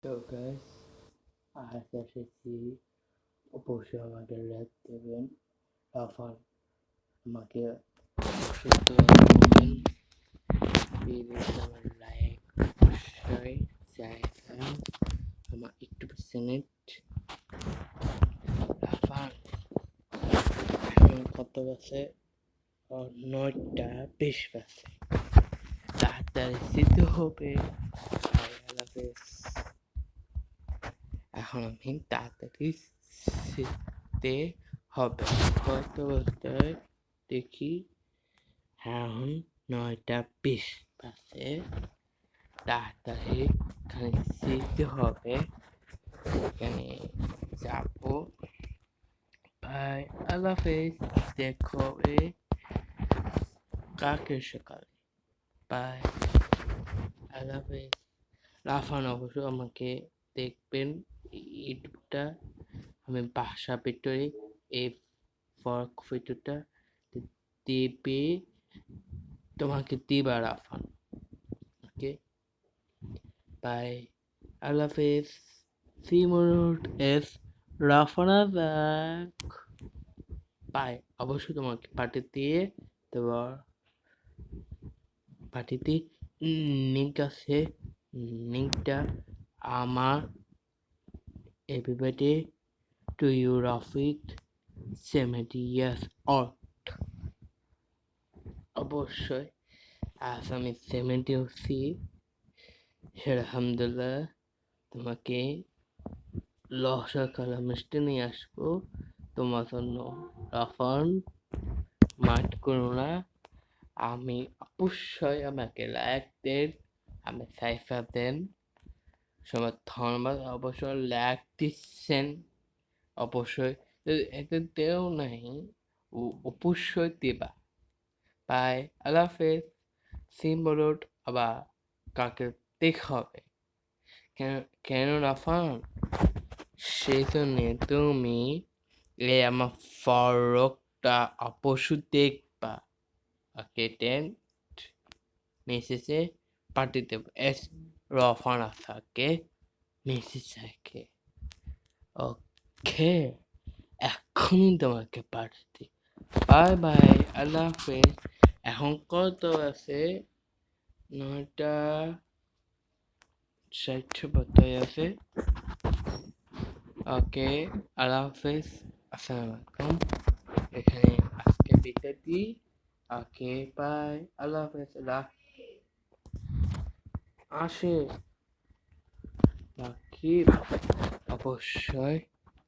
তো গাইস, আজ এসেছি। অবশ্যই আমাকে লাইক দেবেন। রাফান আমাকে অবশ্যই দোয়া করবেন। প্লিজ আমার লাইক অবশ্যই চাইবেন। আমার একটু মিনিট। রাফান এখন কত বাজে? 9:20 বাজে। তাড়াতাড়ি যেতে হবে। এখন আমি তাড়াতাড়ি যেতে হবে। কত বলতে দেখি, এখন 9:20 বাজে। তাড়াতাড়ি এখানে যেতে হবে। এখানে যাবো। বাই, আল্লাহ হাফেজ। দেখো কালকের সকালে। বাই, আল্লাহ হাফেজ। রাফান অবশ্য আমাকে দেখবেন ইউটিউবটা। আমি বাসা ভিতরে এই ফর্ক ভিডিওটা দিবে, তোমাকে দিবা রাফান। ওকে, বাই, আল্লাহ হাফেজ। সি মোর এস রাফানা ব্যাক। বাই। অবশ্যই তোমাকে পার্টিতে লিঙ্ক আছে। লিঙ্কটা আমার everybody to you Rafiq 70 years old। অবশ্যই আজ আমি 70 হচ্ছি। আলহামদুলিল্লাহ, তোমাকে লহসা কালা মিষ্টি নিয়ে আসবো তোমার জন্য। রাফান, মাঠ করো না। আমি অবশ্যই আমাকে লাইক দেন, আমি সাইফা দেন। সবার ধন্যবাদ। অবশ্যই লাইক দিচ্ছেন। অবশ্যই এতে দেও নাই, অবশ্যই দিবা। বাই, আল্লাহ হাফেজ। সিম্বলট আবার কাকে দেখা হবে। কেন রাফান? সেই জন্যে তুমি আমার ফরকটা অবশ্যই দেখবা। ওকে দেন মেসেজে পাঠিয়ে দেবো। এস রাফান আসাকে মেসেজ আছে। ওকে, এখনই তোমাকে পাঠাচ্ছি। বাই বাই, আল্লাহ হাফেজ। এখন কত আছে? 9:60 আছে। ওকে, আল্লাহ হাফেজ। আসসালামু আলাইকুম। এখানে আজকে বিদায় দিই। ওকে, বাই, আল্লাহ হাফেজ। আসে রাকিব, অবশ্যই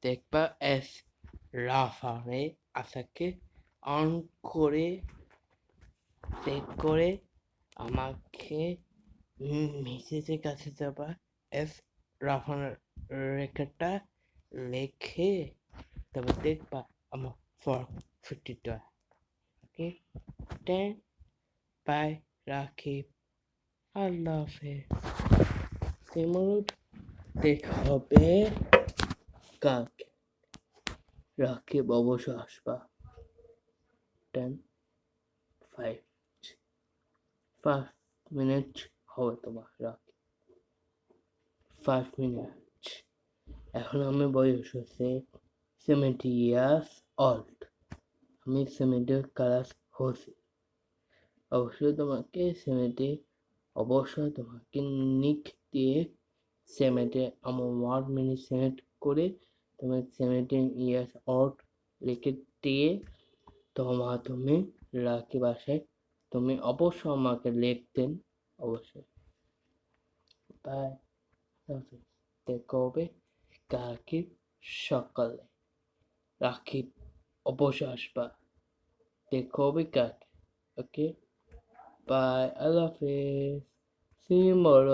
দেখবা এস রাফানে আসাকে অন করে চেক করে আমাকে মেসেজের কাছে যাবা। এস রাফানের রেখাটা লেখে তবে দেখবা আমার 450টা। ওকে, টেন। বাই, রাকিব। আল্লাহ হাফেজ। সিমরুট দেখা হবে কালকে। রাকিব অবশ্য আসবা। 10, 5 মিনিট হবে তোমার। রাকিব 5 মিনিট। এখন আমি বয়স হচ্ছে 70 years old। আমি 70 ক্লাস হচ্ছি। অবশ্যই তোমাকে 70, অবশ্যই তোমাকে নিক দিয়ে 70 আমার 1 মিনিট সেট করে তুমি 17 years old লিখে দিয়ে তুমি রাখি বাসায় তুমি অবশ্যই আমাকে লিখতেন। অবশ্যই। বাই, দেখা হবে কালকে সকালে। রাকিব অবশ্যই আসবা। দেখা হবে কালকে। ওকে, বাই, আল্লাহ হাফেজ। সি মোর